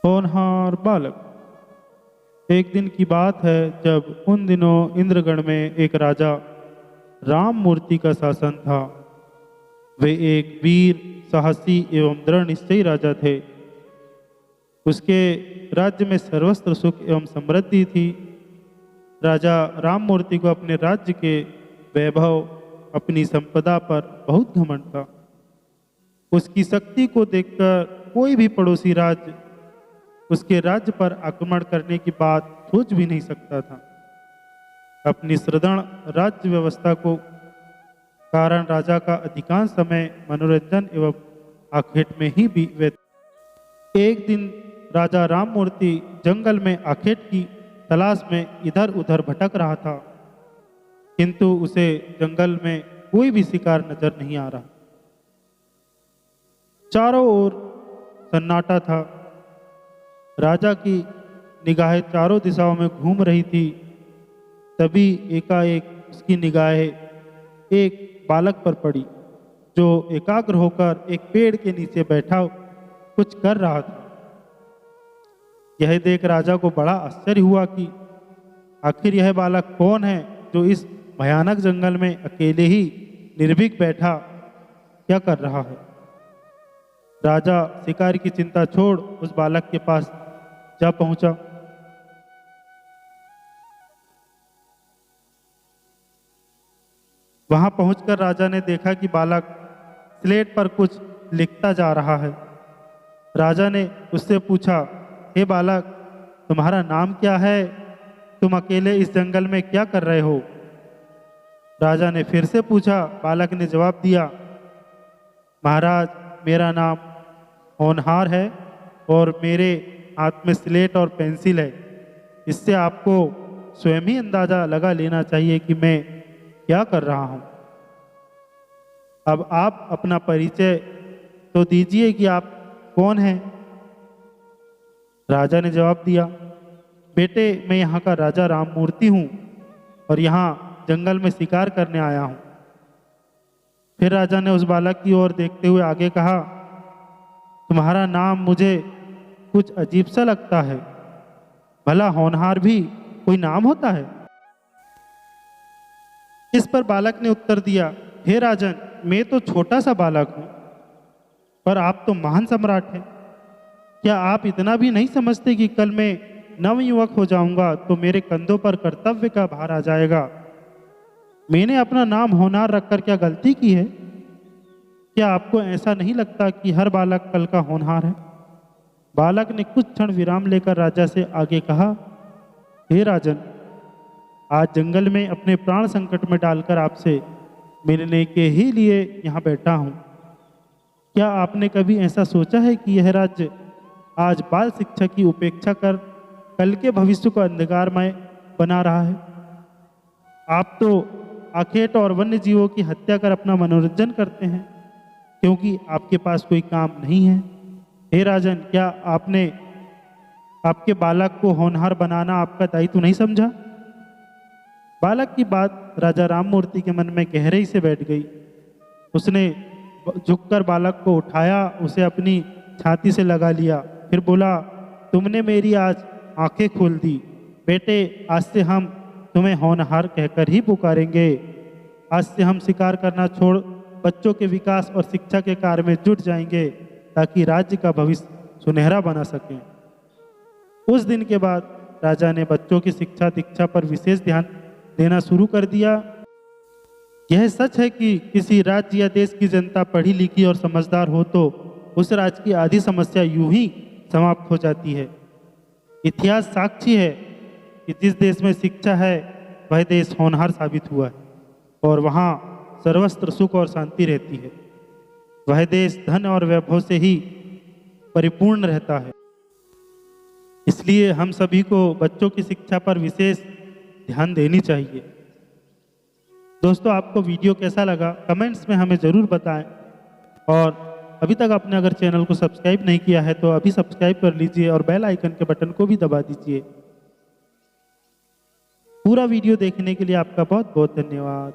होनहार बालक। एक दिन की बात है जब उन दिनों इंद्रगण में एक राजा राम मूर्ति का शासन था। वे एक वीर, साहसी एवं दृढ़ निश्चयी राजा थे। उसके राज्य में सर्वत्र सुख एवं समृद्धि थी। राजा राम मूर्ति को अपने राज्य के वैभव, अपनी संपदा पर बहुत घमंड था। उसकी शक्ति को देखकर कोई भी पड़ोसी राज्य उसके राज्य पर आक्रमण करने की बात सोच भी नहीं सकता था। अपनी सुदृढ़ राज्य व्यवस्था को कारण राजा का अधिकांश समय मनोरंजन एवं आखेट में ही व्यतीत। एक दिन राजा राम मूर्ति जंगल में आखेट की तलाश में इधर उधर भटक रहा था, किंतु उसे जंगल में कोई भी शिकार नजर नहीं आ रहा। चारों ओर सन्नाटा था। राजा की निगाहें चारों दिशाओं में घूम रही थी। तभी एकाएक उसकी निगाहें एक बालक पर पड़ी, जो एकाग्र होकर एक पेड़ के नीचे बैठा कुछ कर रहा था। यह देख राजा को बड़ा आश्चर्य हुआ कि आखिर यह बालक कौन है जो इस भयानक जंगल में अकेले ही निर्भीक बैठा क्या कर रहा है। राजा शिकार की चिंता छोड़ उस बालक के पास जा पहुंचा। वहां पहुंचकर राजा ने देखा कि बालक स्लेट पर कुछ लिखता जा रहा है। राजा ने उससे पूछा, हे बालक, तुम्हारा नाम क्या है? तुम अकेले इस जंगल में क्या कर रहे हो? राजा ने फिर से पूछा। बालक ने जवाब दिया, महाराज, मेरा नाम होनहार है और मेरे हाथ में स्लेट और पेंसिल है। इससे आपको स्वयं ही अंदाजा लगा लेना चाहिए कि मैं क्या कर रहा हूं। अब आप अपना परिचय तो दीजिए कि आप कौन हैं। राजा ने जवाब दिया, बेटे, मैं यहाँ का राजा राम मूर्ति हूँ और यहाँ जंगल में शिकार करने आया हूँ। फिर राजा ने उस बालक की ओर देखते हुए आगे कहा, तुम्हारा नाम मुझे कुछ अजीब सा लगता है। भला होनहार भी कोई नाम होता है? इस पर बालक ने उत्तर दिया, हे राजन, मैं तो छोटा सा बालक हूँ, पर आप तो महान सम्राट हैं। क्या आप इतना भी नहीं समझते कि कल मैं नवयुवक हो जाऊंगा तो मेरे कंधों पर कर्तव्य का भार आ जाएगा? मैंने अपना नाम होनहार रखकर क्या गलती की है? क्या आपको ऐसा नहीं लगता कि हर बालक कल का होनहार है? बालक ने कुछ क्षण विराम लेकर राजा से आगे कहा, हे राजन, आज जंगल में अपने प्राण संकट में डालकर आपसे मिलने के ही लिए यहाँ बैठा हूँ। क्या आपने कभी ऐसा सोचा है कि यह राज्य आज बाल शिक्षा की उपेक्षा कर कल के भविष्य को अंधकारमय बना रहा है? आप तो आखेट और वन्य जीवों की हत्या कर अपना मनोरंजन करते हैं, क्योंकि आपके पास कोई काम नहीं है। हे राजन, क्या आपने आपके बालक को होनहार बनाना आपका दायित्व नहीं समझा? बालक की बात राजा राम मूर्ति के मन में गहराई से बैठ गई। उसने झुककर बालक को उठाया, उसे अपनी छाती से लगा लिया, फिर बोला, तुमने मेरी आज आंखें खोल दी। बेटे, आज से हम तुम्हें होनहार कहकर ही पुकारेंगे। आज से हम शिकार करना छोड़ बच्चों के विकास और शिक्षा के कार्य में जुट जाएंगे, ताकि राज्य का भविष्य सुनहरा बना सकें। उस दिन के बाद राजा ने बच्चों की शिक्षा दीक्षा पर विशेष ध्यान देना शुरू कर दिया। यह सच है कि किसी राज्य या देश की जनता पढ़ी लिखी और समझदार हो तो उस राज्य की आधी समस्या यूं ही समाप्त हो जाती है। इतिहास साक्षी है कि जिस देश में शिक्षा है वह देश होनहार साबित हुआ है और वहाँ सर्वत्र सुख और शांति रहती है। वह देश धन और वैभव से ही परिपूर्ण रहता है। इसलिए हम सभी को बच्चों की शिक्षा पर विशेष ध्यान देनी चाहिए। दोस्तों, आपको वीडियो कैसा लगा कमेंट्स में हमें ज़रूर बताएं और अभी तक आपने अगर चैनल को सब्सक्राइब नहीं किया है तो अभी सब्सक्राइब कर लीजिए और बेल आइकन के बटन को भी दबा दीजिए। पूरा वीडियो देखने के लिए आपका बहुत बहुत धन्यवाद।